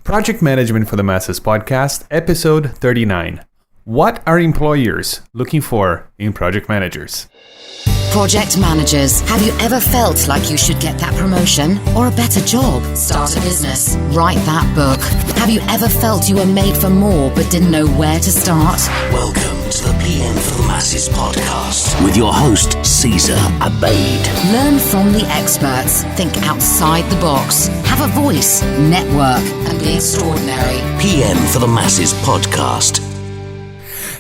Project Management for the Masses podcast, episode 39. What are employers looking for in project managers? Project managers, have you ever felt like you should get that promotion or a better job? Start a business, write that book. Have you ever felt you were made for more but didn't know where to start? Welcome to the PM for the Masses podcast with your host, Caesar Abaid. Learn from the experts, think outside the box, have a voice, network, and be extraordinary. PM for the Masses podcast.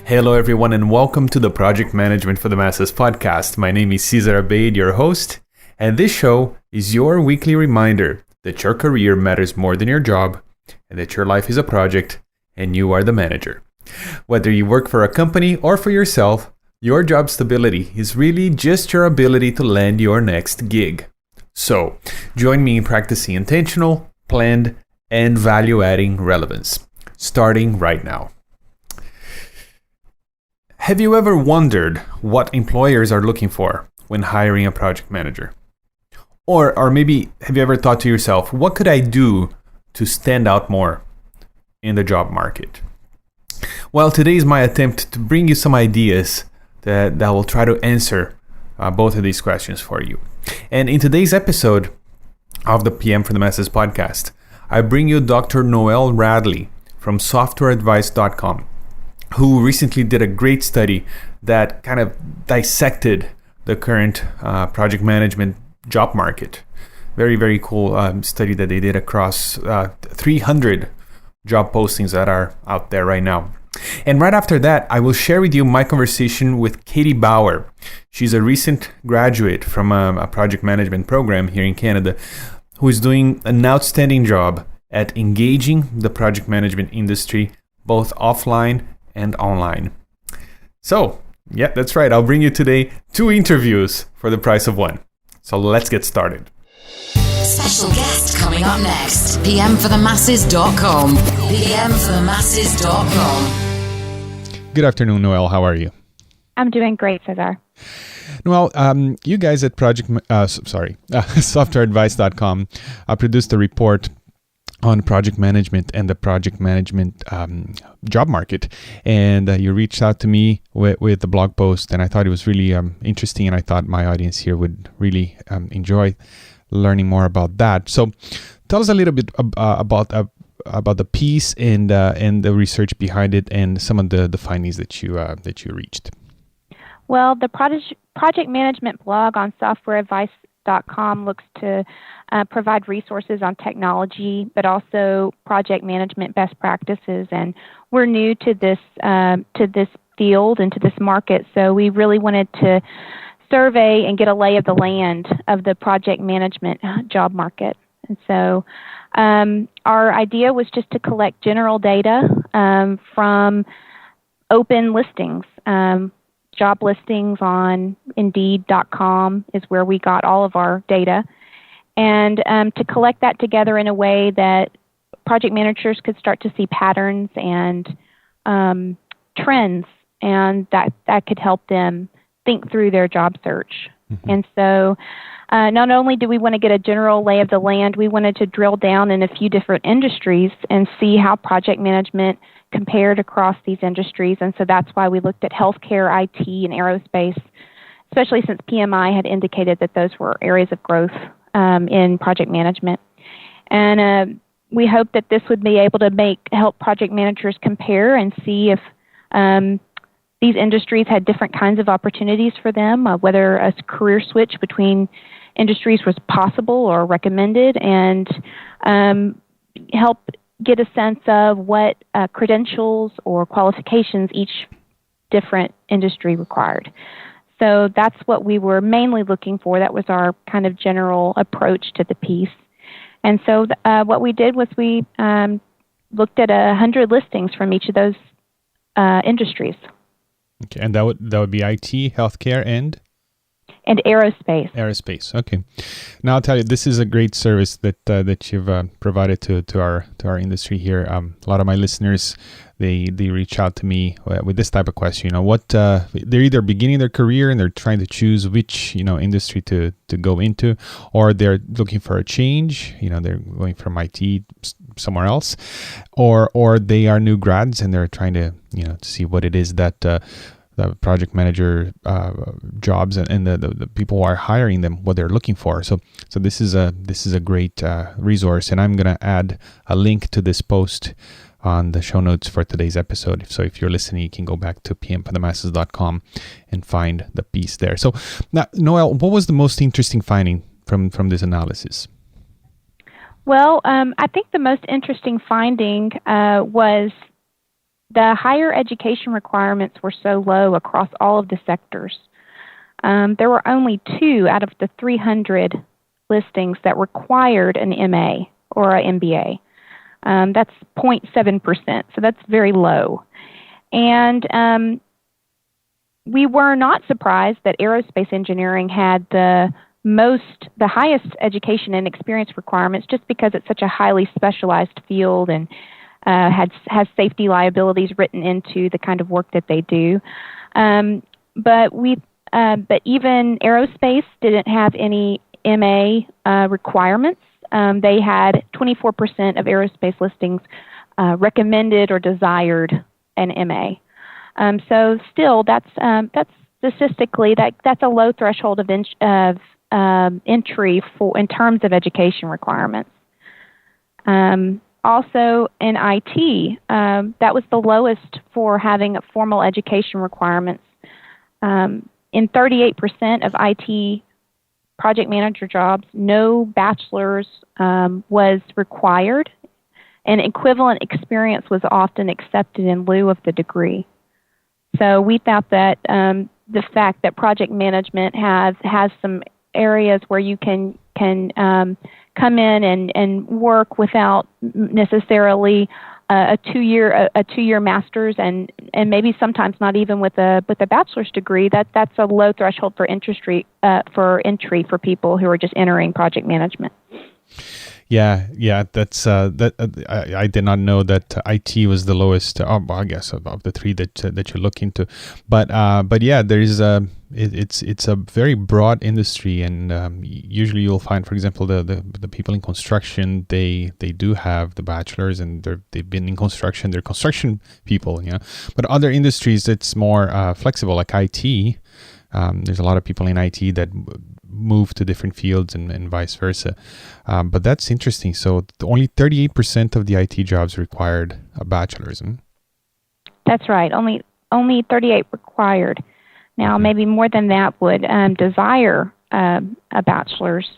Hello everyone and welcome to the Project Management for the Masses podcast. My name is Caesar Abaid, your host, and this show is your weekly reminder that your career matters more than your job and that your life is a project and you are the manager. Whether you work for a company or for yourself, your job stability is really just your ability to land your next gig. So, join me in practicing intentional, planned, and value-adding relevance, starting right now. Have you ever wondered what employers are looking for when hiring a project manager? Or maybe have you ever thought to yourself, what could I do to stand out more in the job market? Well, today is my attempt to bring you some ideas that will try to answer both of these questions for you. And in today's episode of the PM for the Masses podcast, I bring you Dr. Noel Radley from softwareadvice.com, who recently did a great study that kind of dissected the current project management job market. Very, very cool study that they did across 300 job postings that are out there right now. And right after that, I will share with you my conversation with Katie Bauer. She's a recent graduate from a project management program here in Canada who is doing an outstanding job at engaging the project management industry, both offline and online. So, yeah, that's right. I'll bring you today 2 interviews for the price of 1. So let's get started. Special guest coming up next. PMforthemasses.com. PMforthemasses.com. Good afternoon, Noel. How are you? I'm doing great, Cesar. Well, you guys at softwareadvice.com produced a report on project management and the project management job market. And you reached out to me with the blog post, and I thought it was really interesting, and I thought my audience here would really enjoy learning more about that. So tell us a little bit about the piece and the research behind it and some of the findings that you reached. Well, the project management blog on softwareadvice.com looks to provide resources on technology, but also project management best practices. And we're new to this field and to this market, so we really wanted to survey and get a lay of the land of the project management job market. And so our idea was just to collect general data from open listings. Job listings on Indeed.com is where we got all of our data, and to collect that together in a way that project managers could start to see patterns and trends, and that could help them think through their job search. Mm-hmm. And so not only do we want to get a general lay of the land, we wanted to drill down in a few different industries and see how project management compared across these industries. And so that's why we looked at healthcare, IT, and aerospace, especially since PMI had indicated that those were areas of growth in project management. And we hope that this would be able to help project managers compare and see if these industries had different kinds of opportunities for them, whether a career switch between industries was possible or recommended, and help get a sense of what credentials or qualifications each different industry required. So that's what we were mainly looking for. That was our kind of general approach to the piece. And so what we did was we looked at 100 listings from each of those industries. Okay, and that would be IT, healthcare, and And aerospace. Aerospace. Okay. Now I'll tell you, this is a great service that you've provided to our industry here. A lot of my listeners, they reach out to me with this type of question. What they're either beginning their career and they're trying to choose which industry to go into, or they're looking for a change. They're going from IT somewhere else, or they are new grads and they're trying to to see what it is that the project manager jobs and the people who are hiring them, what they're looking for. So this is a great resource, and I'm gonna add a link to this post on the show notes for today's episode. So if you're listening, you can go back to pmforthemasses.com and find the piece there. So now, Noel, what was the most interesting finding from this analysis? Well, I think the most interesting finding was the higher education requirements were so low across all of the sectors. There were only 2 out of the 300 listings that required an MA or an MBA. That's 0.7%, so that's very low. And we were not surprised that aerospace engineering had the highest education and experience requirements, just because it's such a highly specialized field and has safety liabilities written into the kind of work that they do. But even aerospace didn't have any MA requirements. They had 24% of aerospace listings recommended or desired an MA. So still, that's statistically that's a low threshold of entry for in terms of education requirements. Also, in IT, that was the lowest for having formal education requirements. In 38% of IT project manager jobs, no bachelor's was required, and equivalent experience was often accepted in lieu of the degree. So we thought that the fact that project management has some areas where you can come in and work without necessarily a two-year master's and maybe sometimes not even with a bachelor's degree, that's a low threshold for entry for people who are just entering project management. Yeah, that's I did not know that IT was the lowest. I guess of the 3 that you look into, but yeah, there is it's a very broad industry, and usually you'll find, for example, the people in construction, they do have the bachelor's and they've been in construction. They're construction people, But other industries, it's more flexible, like IT. There's a lot of people in IT that move to different fields and vice versa. But that's interesting. So only 38% of the IT jobs required a bachelor's. That's right. Only 38 required. Now, maybe more than that would desire a bachelor's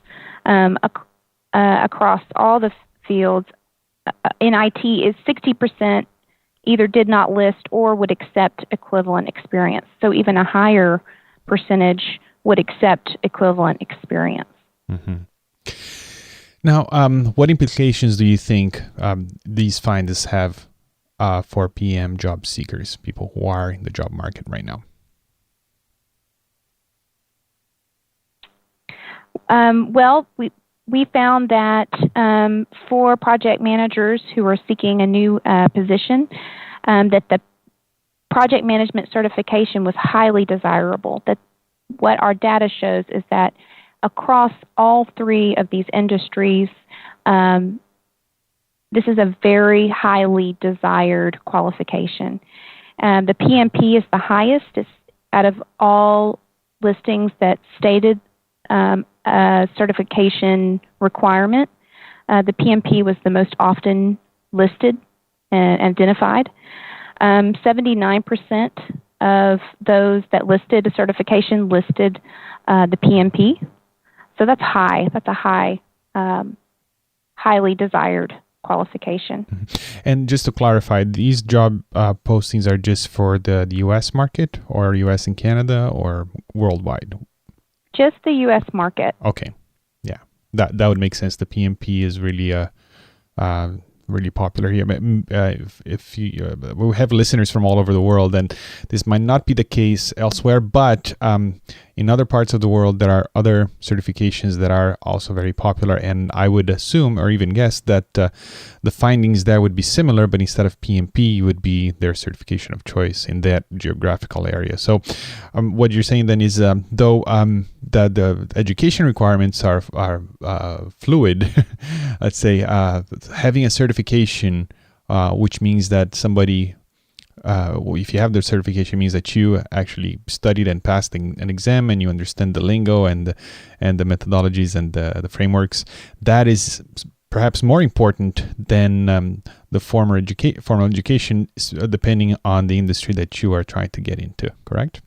across all the fields. In IT, is 60% either did not list or would accept equivalent experience. So even a higher percentage would accept equivalent experience. Mm-hmm. Now, what implications do you think these findings have for PM job seekers, people who are in the job market right now? Well, we found that for project managers who are seeking a new position, that the project management certification was highly desirable. That what our data shows is that across all 3 of these industries, this is a very highly desired qualification. The PMP is the highest. It's out of all listings that stated a certification requirement. The PMP was the most often listed and identified. 79% of those that listed a certification listed the PMP. So that's high. That's a highly desired qualification. And just to clarify, these job postings are just for the U.S. market, or U.S. and Canada, or worldwide? Just the U.S. market. Okay. Yeah. That would make sense. The PMP is really really popular here. But if you, we have listeners from all over the world, and this might not be the case elsewhere, but in other parts of the world, there are other certifications that are also very popular, and I would assume or even guess that the findings there would be similar, but instead of PMP, would be their certification of choice in that geographical area. So what you're saying then is, though the education requirements are fluid, let's say having a certification, which means that somebody, if you have the certification, means that you actually studied and passed an exam and you understand the lingo and the methodologies and the frameworks. That is perhaps more important than the formal education, depending on the industry that you are trying to get into. Correct?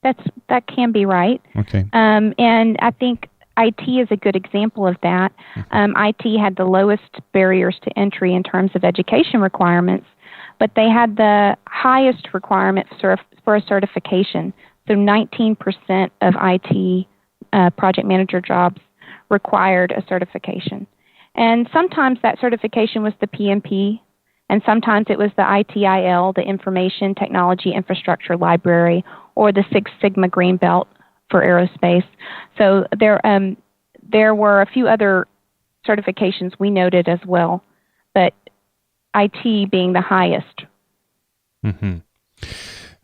That can be right. Okay. And I think IT is a good example of that. IT had the lowest barriers to entry in terms of education requirements, but they had the highest requirement for a certification. So 19% of IT project manager jobs required a certification. And sometimes that certification was the PMP, and sometimes it was the ITIL, the Information Technology Infrastructure Library, or the Six Sigma Green Belt for aerospace. So there were a few other certifications we noted as well, but IT being the highest. Mm-hmm.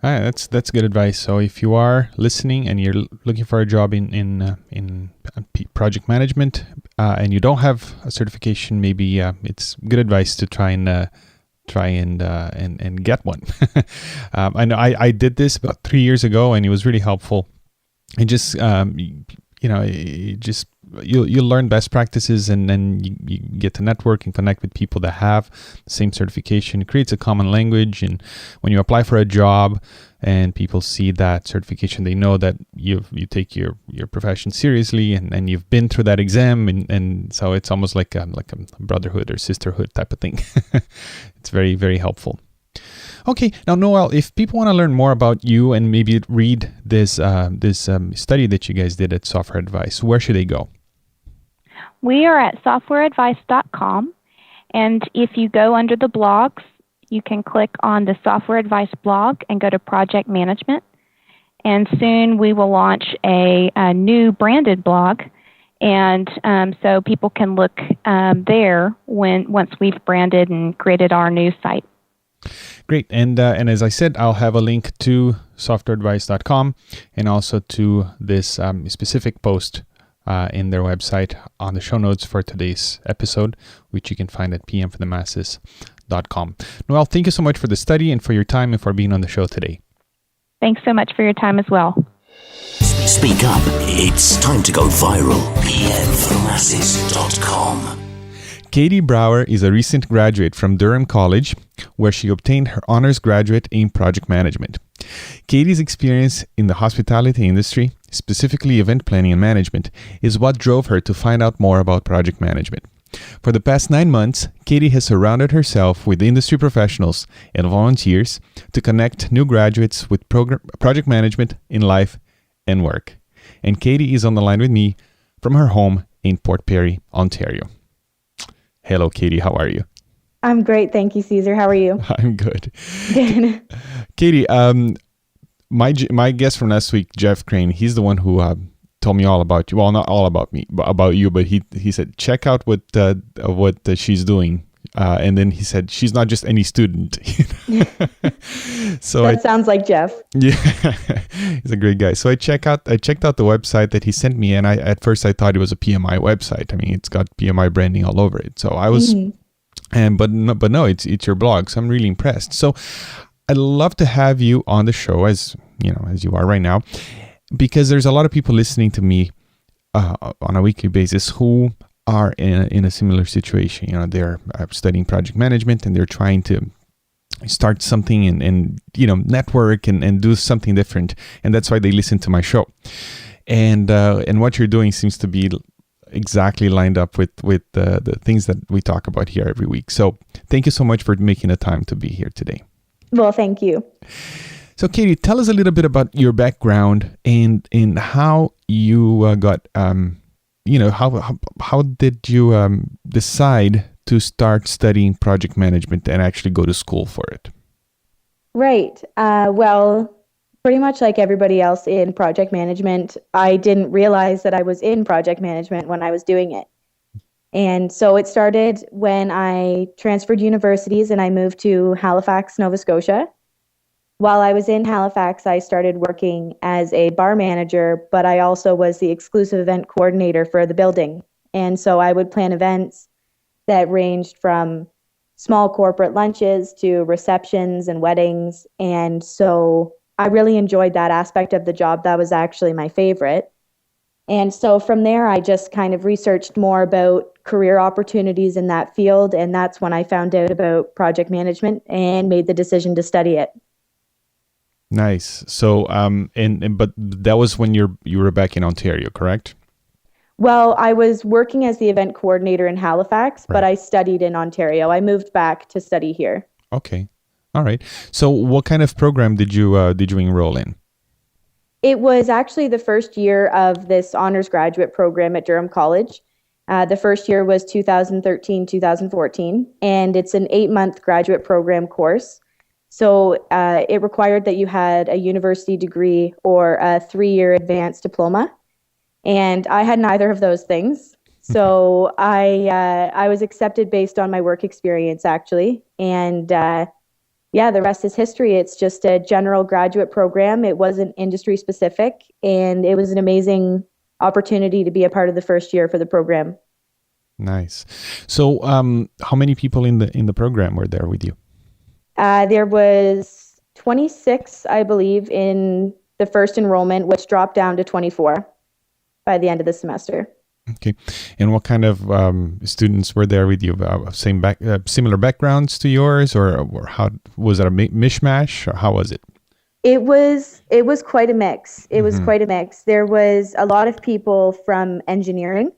All right, that's good advice. So if you are listening and you're looking for a job in project management and you don't have a certification, maybe it's good advice to try and get one. I know I did this about 3 years ago, and it was really helpful. It just you'll learn best practices, and then you get to network and connect with people that have the same certification. It creates a common language, and when you apply for a job and people see that certification, they know that you take your profession seriously, and you've been through that exam, and so it's almost like a brotherhood or sisterhood type of thing. It's very, very helpful. Okay, now Noel, if people want to learn more about you and maybe read this study that you guys did at Software Advice, where should they go? We are at softwareadvice.com, and if you go under the blogs, you can click on the Software Advice blog and go to Project Management, and soon we will launch a new branded blog, and so people can look there once we've branded and created our new site. Great. And as I said, I'll have a link to softwareadvice.com and also to this specific post in their website on the show notes for today's episode, which you can find at pmforthemasses.com. Noel, thank you so much for the study and for your time and for being on the show today. Thanks so much for your time as well. Speak up. It's time to go viral. pmforthemasses.com. Katie Brower is a recent graduate from Durham College, where she obtained her honors graduate in project management. Katie's experience in the hospitality industry, specifically event planning and management, is what drove her to find out more about project management. For the past 9 months, Katie has surrounded herself with industry professionals and volunteers to connect new graduates with project management in life and work. And Katie is on the line with me from her home in Port Perry, Ontario. Hello, Katie. How are you? I'm great. Thank you, Caesar. How are you? I'm good. Good. Katie, my guest from last week, Jeff Crane, he's the one who told me all about you. Well, not all about me, but about you. But he said, check out what she's doing. And then he said, she's not just any student. So that sounds like Jeff. Yeah, he's a great guy. So I checked out the website that he sent me, and at first I thought it was a PMI website. I mean, it's got PMI branding all over it. So I was, but no, it's your blog. So I'm really impressed. So I'd love to have you on the show, as you are right now, because there's a lot of people listening to me on a weekly basis who are in a similar situation. They're studying project management and they're trying to start something and network and do something different, and that's why they listen to my show. And what you're doing seems to be exactly lined up with the things that we talk about here every week. So thank you so much for making the time to be here today. Well, thank you. So Katie, tell us a little bit about your background and how you got how did you decide to start studying project management and actually go to school for it? Right. Well, pretty much like everybody else in project management, I didn't realize that I was in project management when I was doing it. And so it started when I transferred universities and I moved to Halifax, Nova Scotia. While I was in Halifax, I started working as a bar manager, but I also was the exclusive event coordinator for the building. And so I would plan events that ranged from small corporate lunches to receptions and weddings. And so I really enjoyed that aspect of the job. That was actually my favorite. And so from there, I just kind of researched more about career opportunities in that field. And that's when I found out about project management and made the decision to study it. Nice. So, but that was when you were back in Ontario, correct? Well, I was working as the event coordinator in Halifax, Right. but I studied in Ontario. I moved back to study here. Okay. All right. So, what kind of program did you enroll in? It was actually the first year of this honors graduate program at Durham College. The first year was 2013, 2014, and it's an 8-month graduate program course. So it required that you had a university degree or a 3-year advanced diploma. And I had neither of those things. So I was accepted based on my work experience, actually. And the rest is history. It's just a general graduate program. It wasn't industry specific. And it was an amazing opportunity to be a part of the first year for the program. Nice. So, how many people in the program were there with you? There was 26, I believe, in the first enrollment, which dropped down to 24 by the end of the semester. Okay. And what kind of students were there with you? Similar backgrounds to yours, or how was it a mishmash, or how was it? It was quite a mix. It was quite a mix. There was a lot of people from engineering,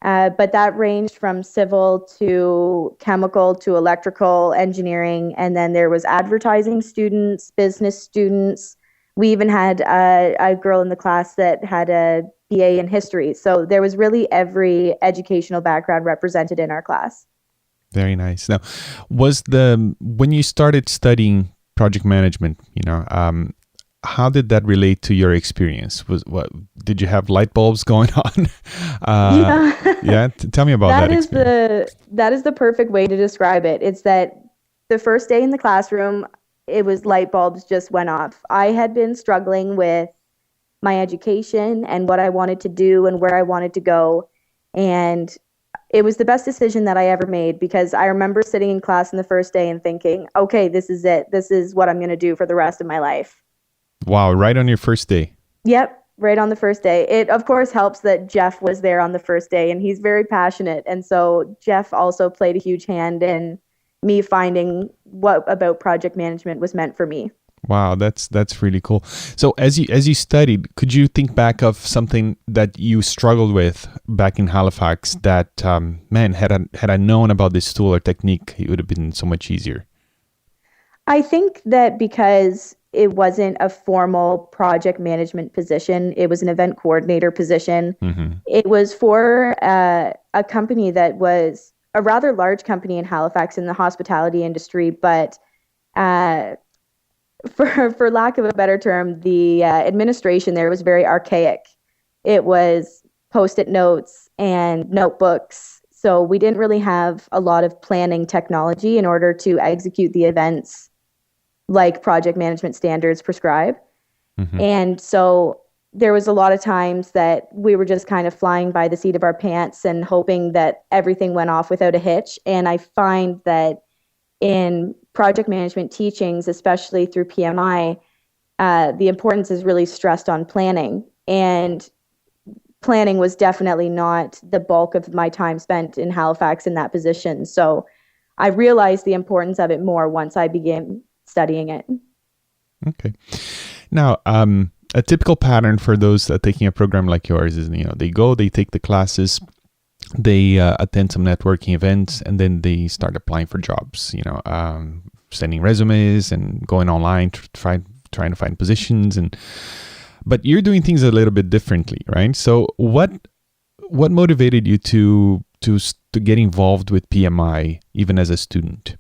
but that ranged from civil to chemical to electrical engineering. And then there was advertising students, business students. We even had a girl in the class that had a BA in history. So there was really every educational background represented in our class. Very nice. Now, when you started studying project management, how did that relate to your experience? Did you have light bulbs going on? Tell me about that experience. That is the perfect way to describe it. It's that the first day in the classroom, it was light bulbs just went off. I had been struggling with my education and what I wanted to do and where I wanted to go. And it was the best decision that I ever made, because I remember sitting in class in the first day and thinking, okay, this is it. This is what I'm going to do for the rest of my life. Wow, right on your first day. Yep, right on the first day. It, of course, helps that Jeff was there on the first day, and he's very passionate. And so Jeff also played a huge hand in me finding what about project management was meant for me. Wow, that's really cool. So as you studied, could you think back of something that you struggled with back in Halifax that, had I known about this tool or technique, it would have been so much easier? I think that because it wasn't a formal project management position, it was an event coordinator position. It was for a company that was a rather large company in Halifax in the hospitality industry, but for lack of a better term, the administration there was very archaic. It was Post-it notes and notebooks. So we didn't really have a lot of planning technology in order to execute the events like project management standards prescribe. And so there was a lot of times that we were just kind of flying by the seat of our pants and hoping that everything went off without a hitch. And I find that in project management teachings, especially through PMI, the importance is really stressed on planning. And planning was definitely not the bulk of my time spent in Halifax in that position. So I realized the importance of it more once I began studying it. Okay. Now, a typical pattern for those taking a program like yours is, they take the classes, they attend some networking events, and then they start applying for jobs, sending resumes and going online, trying to find positions. But you're doing things a little bit differently, right? So what motivated you to to get involved with PMI even as a student?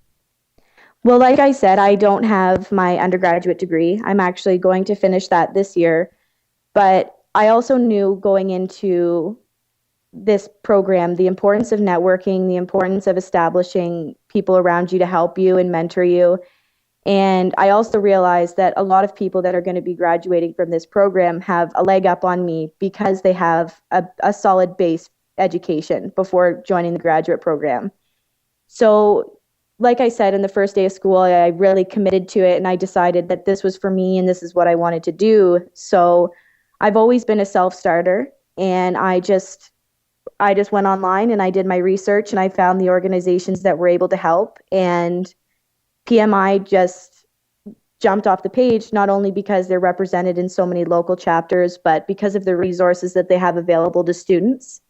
Well, like I said, I don't have my undergraduate degree. I'm actually going to finish that this year. But I also knew going into this program the importance of networking, the importance of establishing people around you to help you and mentor you. And I also realized that a lot of people that are going to be graduating from this program have a leg up on me because they have a solid base education before joining the graduate program. So, like I said, in the first day of school, I really committed to it and I decided that this was for me and this is what I wanted to do. So I've always been a self-starter, and I just went online and I did my research and I found the organizations that were able to help, and PMI just jumped off the page, not only because they're represented in so many local chapters, but because of the resources that they have available to students.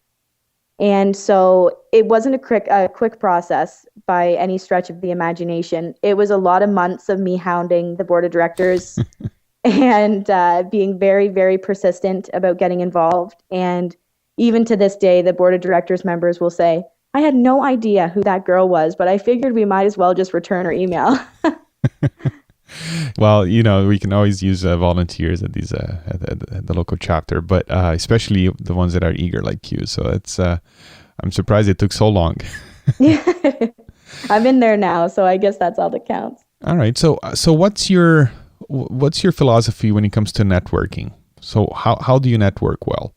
And so it wasn't a quick process by any stretch of the imagination. It was a lot of months of me hounding the board of directors and being very, very persistent about getting involved. And even to this day, the board of directors members will say, I had no idea who that girl was, but I figured we might as well just return her email. Well, we can always use volunteers at these at the local chapter, but especially the ones that are eager like you. So it's I'm surprised it took so long. I'm in there now, so I guess that's all that counts. All right. So what's your philosophy when it comes to networking? So how do you network well?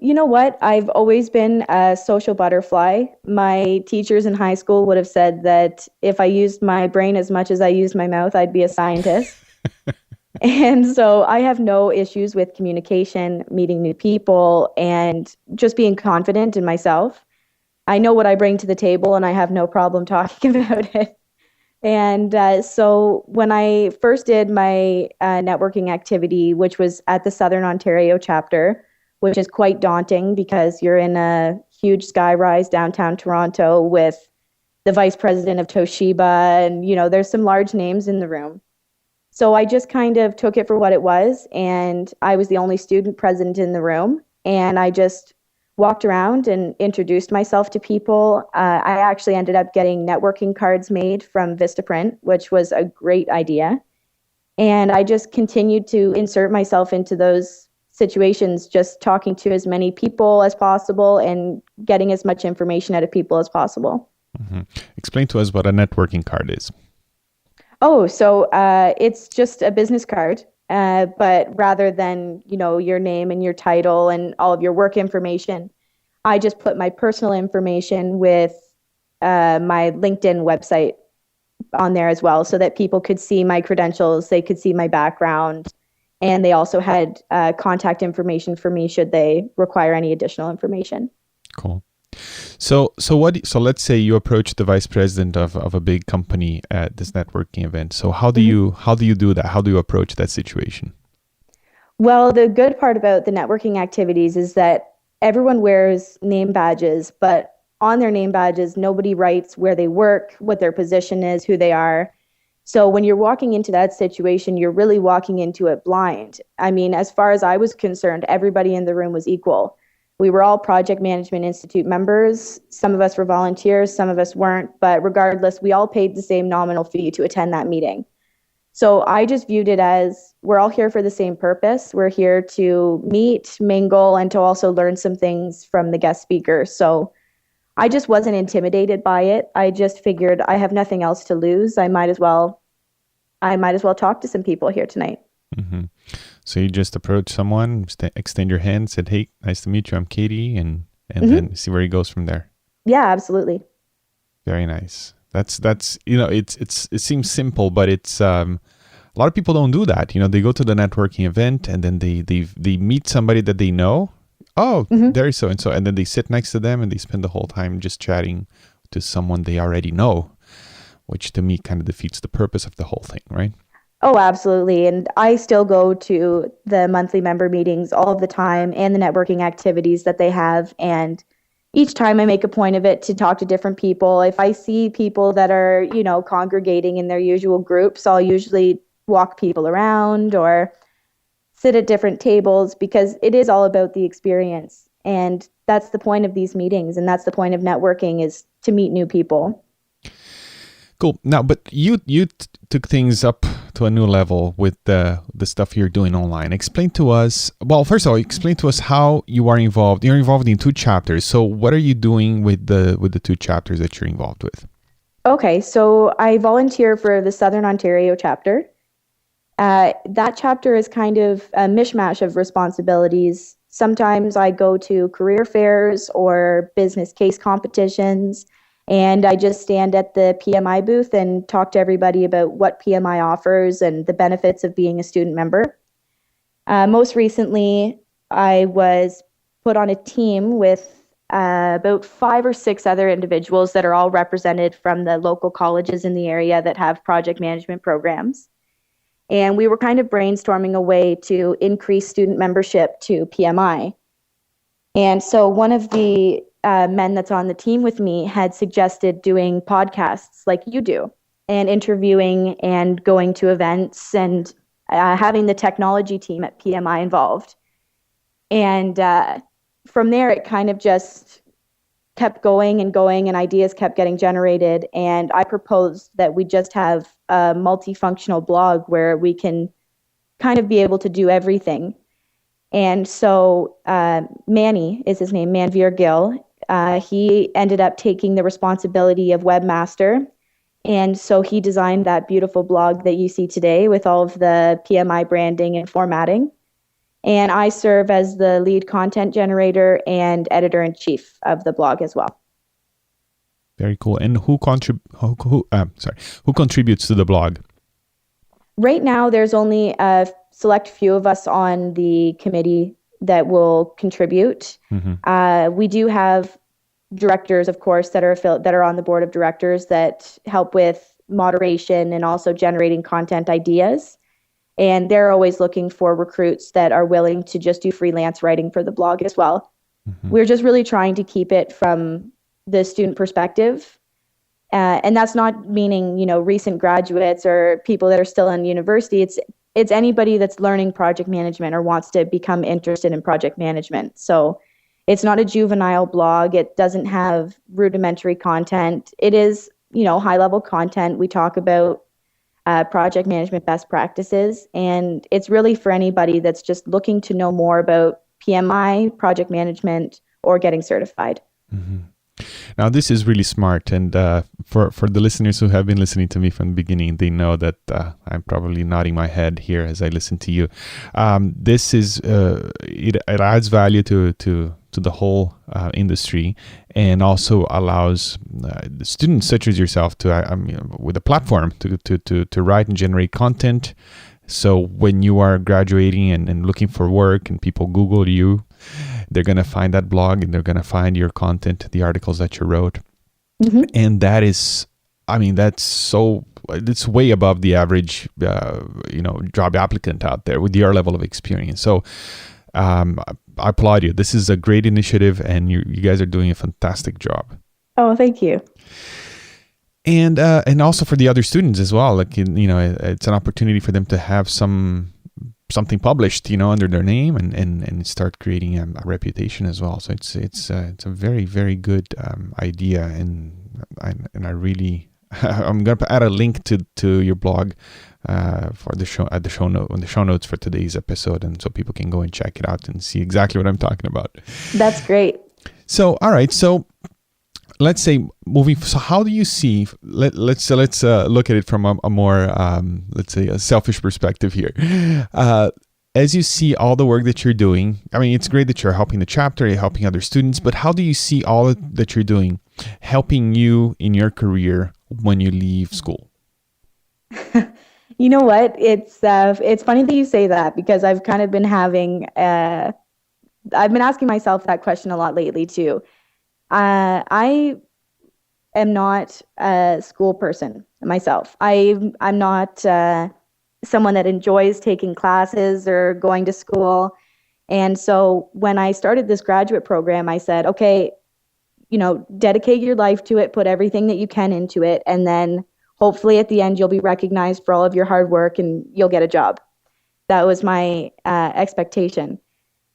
You know what? I've always been a social butterfly. My teachers in high school would have said that if I used my brain as much as I used my mouth, I'd be a scientist. And so I have no issues with communication, meeting new people, and just being confident in myself. I know what I bring to the table, and I have no problem talking about it. And so when I first did my networking activity, which was at the Southern Ontario chapter, which is quite daunting because you're in a huge skyrise downtown Toronto with the vice president of Toshiba, and there's some large names in the room. So I just kind of took it for what it was, and I was the only student present in the room, and I just walked around and introduced myself to people. I actually ended up getting networking cards made from Vistaprint, which was a great idea. And I just continued to insert myself into those situations, just talking to as many people as possible and getting as much information out of people as possible. Mm-hmm. Explain to us what a networking card is. Oh, so it's just a business card, but rather than, your name and your title and all of your work information, I just put my personal information with my LinkedIn website on there as well, so that people could see my credentials, they could see my background, and they also had contact information for me should they require any additional information. Cool. So let's say you approach the vice president of a big company at this networking event. So how do you do that? How do you approach that situation? Well, the good part about the networking activities is that everyone wears name badges, but on their name badges, nobody writes where they work, what their position is, who they are. So when you're walking into that situation, you're really walking into it blind. I mean, as far as I was concerned, everybody in the room was equal. We were all Project Management Institute members. Some of us were volunteers, some of us weren't, but regardless, we all paid the same nominal fee to attend that meeting. So I just viewed it as we're all here for the same purpose. We're here to meet, mingle, and to also learn some things from the guest speaker. So I just wasn't intimidated by it. I just figured I have nothing else to lose. I might as well talk to some people here tonight. Mm-hmm. So you just approach someone, extend your hand, said, "Hey, nice to meet you. I'm Katie," and then see where he goes from there. Yeah, absolutely. Very nice. That's it seems simple, but it's a lot of people don't do that. They go to the networking event and then they meet somebody that they know. Oh, there's so and so, and then they sit next to them and they spend the whole time just chatting to someone they already know, which to me kind of defeats the purpose of the whole thing, right? Oh, absolutely. And I still go to the monthly member meetings all of the time and the networking activities that they have. And each time I make a point of it to talk to different people. If I see people that are, congregating in their usual groups, I'll usually walk people around or sit at different tables because it is all about the experience. And that's the point of these meetings, and that's the point of networking, is to meet new people. Cool. Now, but you took things up to a new level with the stuff you're doing online. Explain to us. Well, first of all, explain to us how you are involved. You're involved in 2 chapters. So, what are you doing with the 2 chapters that you're involved with? Okay, so I volunteer for the Southern Ontario chapter. That chapter is kind of a mishmash of responsibilities. Sometimes I go to career fairs or business case competitions, and I just stand at the PMI booth and talk to everybody about what PMI offers and the benefits of being a student member. Most recently, I was put on a team with about 5 or 6 other individuals that are all represented from the local colleges in the area that have project management programs. And we were kind of brainstorming a way to increase student membership to PMI. And so one of the men that's on the team with me had suggested doing podcasts like you do, and interviewing and going to events and having the technology team at PMI involved. And from there, it kind of just kept going, and ideas kept getting generated. And I proposed that we just have a multifunctional blog where we can kind of be able to do everything. And so Manny is his name, Manveer Gill. He ended up taking the responsibility of webmaster. And so he designed that beautiful blog that you see today with all of the PMI branding and formatting. And I serve as the lead content generator and editor-in-chief of the blog as well. Very cool. And who contributes to the blog? Right now, there's only a select few of us on the committee that will contribute. Mm-hmm. We do have directors, of course, that are on the board of directors that help with moderation and also generating content ideas. And they're always looking for recruits that are willing to just do freelance writing for the blog as well. Mm-hmm. We're just really trying to keep it from the student perspective. And that's not meaning, recent graduates or people that are still in university. It's anybody that's learning project management or wants to become interested in project management. So it's not a juvenile blog. It doesn't have rudimentary content. It is, high-level content. We talk about project management best practices, and it's really for anybody that's just looking to know more about PMI, project management, or getting certified. Mm-hmm. Now, this is really smart, and for the listeners who have been listening to me from the beginning, they know that I'm probably nodding my head here as I listen to you. This is it adds value to the whole industry, and also allows students such as yourself to, with a platform to write and generate content. So when you are graduating and looking for work and people Google you, they're going to find that blog and they're going to find your content, the articles that you wrote. Mm-hmm. And that is, it's way above the average, job applicant out there with your level of experience. So I applaud you. This is a great initiative, and you guys are doing a fantastic job. Oh, thank you. And also for the other students as well. It's an opportunity for them to have something published, under their name and start creating a reputation as well. So it's a very, very good idea, and I really I'm going to add a link to your blog for the show at the show notes for today's episode, and so people can go and check it out and see exactly what I'm talking about. That's great. So all right, so let's say so how do you see, let's look at it from a more let's say a selfish perspective here. As you see all the work that you're doing, it's great that you're helping the chapter, you're helping other students, but how do you see all that you're doing helping you in your career when you leave school? You know what? It's funny that you say that, because I've kind of been having I've been asking myself that question a lot lately too. I am not a school person myself. I'm not someone that enjoys taking classes or going to school. And so when I started this graduate program, I said, okay, dedicate your life to it, put everything that you can into it, and then hopefully at the end you'll be recognized for all of your hard work and you'll get a job. That was my expectation.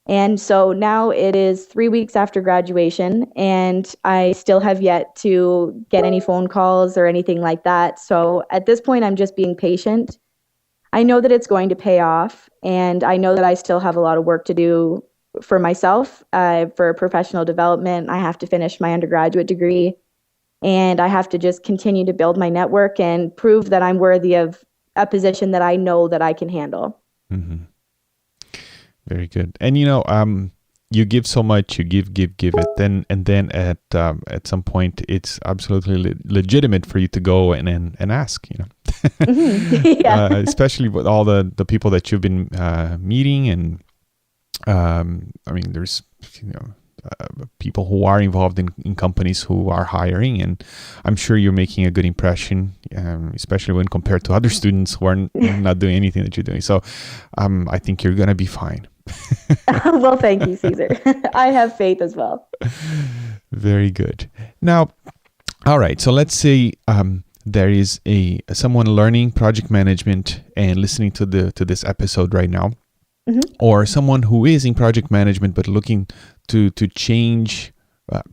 And so now it is 3 weeks after graduation, and I still have yet to get any phone calls or anything like that. So at this point, I'm just being patient. I know that it's going to pay off, and I know that I still have a lot of work to do for myself, for professional development. I have to finish my undergraduate degree, and I have to just continue to build my network and prove that I'm worthy of a position that I know that I can handle. Mm-hmm. Very good. And you give so much, you give it, then at some point it's absolutely legitimate for you to go and ask, Mm-hmm. Yeah. Especially with all the people that you've been meeting, and there's people who are involved in companies who are hiring, and I'm sure you're making a good impression, especially when compared to other students who are not doing anything that you're doing. So I think you're gonna be fine. Well, thank you, Caesar. I have faith as well. Very good. Now, all right. So let's say there is someone learning project management and listening to this episode right now, mm-hmm. or someone who is in project management but looking to change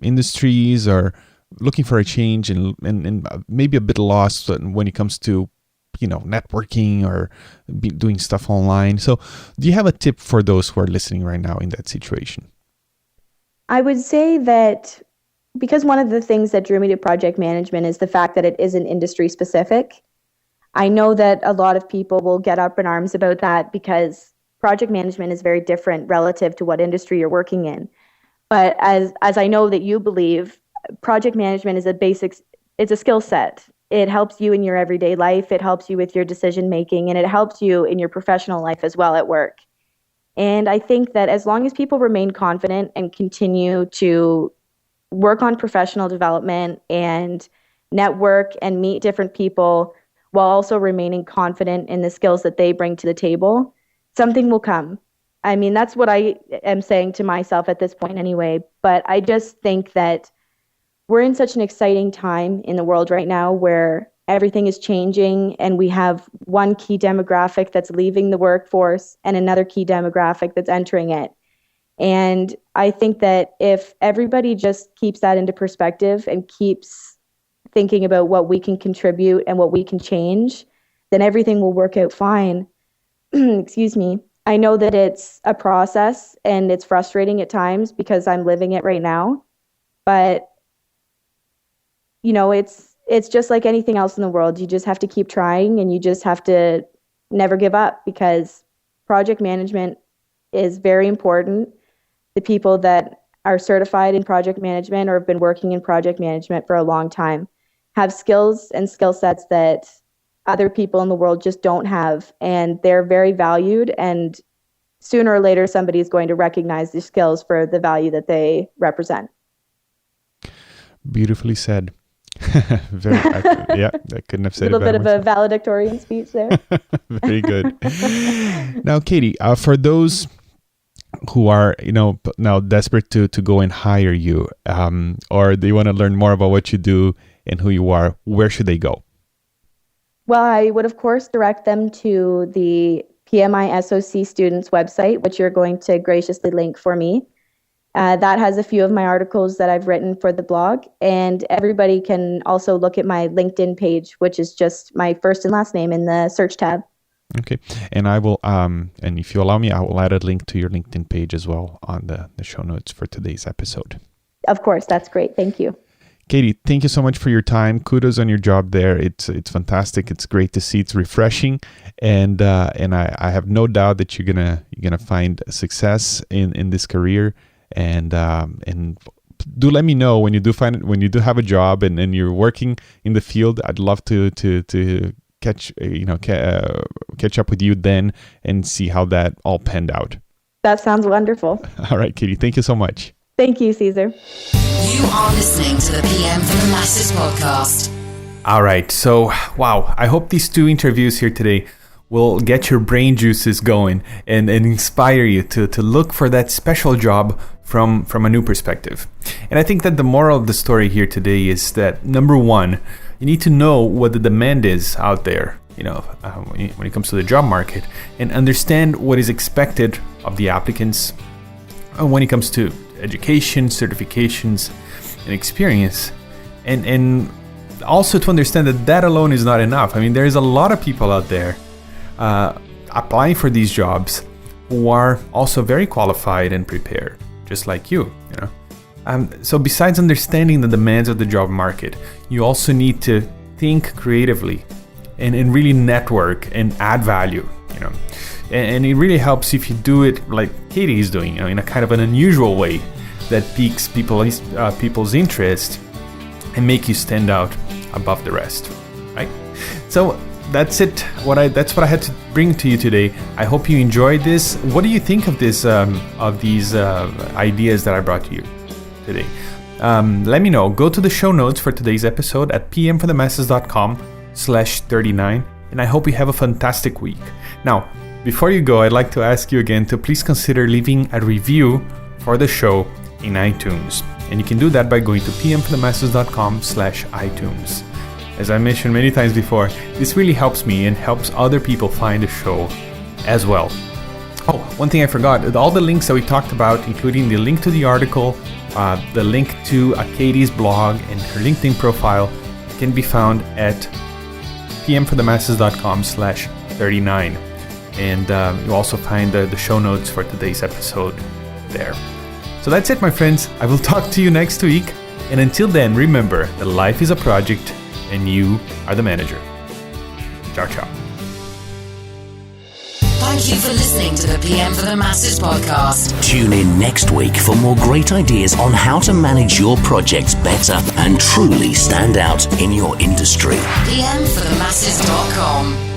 industries, or looking for a change and maybe a bit lost when it comes to networking or doing stuff online. So do you have a tip for those who are listening right now in that situation? I would say that because one of the things that drew me to project management is the fact that it isn't industry specific. I know that a lot of people will get up in arms about that because project management is very different relative to what industry you're working in. But as I know that you believe, project management is it's a skill set. It helps you in your everyday life. It helps you with your decision making, and it helps you in your professional life as well at work. And I think that as long as people remain confident and continue to work on professional development and network and meet different people while also remaining confident in the skills that they bring to the table, something will come. I mean, that's what I am saying to myself at this point anyway. But I just think that we're in such an exciting time in the world right now where everything is changing, and we have one key demographic that's leaving the workforce and another key demographic that's entering it. And I think that if everybody just keeps that into perspective and keeps thinking about what we can contribute and what we can change, then everything will work out fine. Excuse me. I know that it's a process and it's frustrating at times because I'm living it right now. But it's just like anything else in the world. You just have to keep trying, and you just have to never give up, because project management is very important. The people that are certified in project management or have been working in project management for a long time have skills and skill sets that other people in the world just don't have, and they're very valued, and sooner or later somebody is going to recognize their skills for the value that they represent. Beautifully said. Yeah, I couldn't have said it better. A little bit of a valedictorian speech there. Very good. Now, Katie, for those who are now desperate to go and hire you, or they want to learn more about what you do and who you are, where should they go? Well, I would of course direct them to the PMI SOC students website, which you're going to graciously link for me. That has a few of my articles that I've written for the blog, and everybody can also look at my LinkedIn page, which is just my first and last name in the search tab. Okay, and I will, and if you allow me, I will add a link to your LinkedIn page as well on the show notes for today's episode. Of course, that's great. Thank you. Katie, thank you so much for your time. Kudos on your job there. It's fantastic. It's great to see. It's refreshing, and I have no doubt that you're gonna find success in this career. And do let me know when you do have a job and you're working in the field. I'd love to catch up with you then and see how that all panned out. That sounds wonderful. All right, Katie, thank you so much. Thank you, Caesar. You are listening to the PM for the Masses podcast. All right, so wow, I hope these two interviews here today will get your brain juices going and inspire you to look for that special job from a new perspective. And I think that the moral of the story here today is that, number one, you need to know what the demand is out there, when it comes to the job market, and understand what is expected of the applicants, when it comes to education, certifications, and experience. And also to understand that alone is not enough. I mean, there's a lot of people out there applying for these jobs who are also very qualified and prepared, just like you know. So besides understanding the demands of the job market, you also need to think creatively and really network and add value, you know. And it really helps if you do it like Katie is doing, you know, in a kind of an unusual way that piques people's interest and make you stand out above the rest, right? So that's it. That's what I had to bring to you today. I hope you enjoyed this. What do you think of this? Of these ideas that I brought to you today? Let me know. Go to the show notes for today's episode at pmforthemasses.com/39, and I hope you have a fantastic week. Now, before you go, I'd like to ask you again to please consider leaving a review for the show in iTunes. And you can do that by going to pmforthemasses.com/iTunes. As I mentioned many times before, this really helps me and helps other people find the show as well. Oh, one thing I forgot, all the links that we talked about, including the link to the article, the link to Katie's blog and her LinkedIn profile, can be found at pmforthemasses.com/39. And you'll also find the show notes for today's episode there. So that's it, my friends. I will talk to you next week. And until then, remember that life is a project and you are the manager. Ciao, ciao. Thank you for listening to the PM for the Masses podcast. Tune in next week for more great ideas on how to manage your projects better and truly stand out in your industry. pmforthemasses.com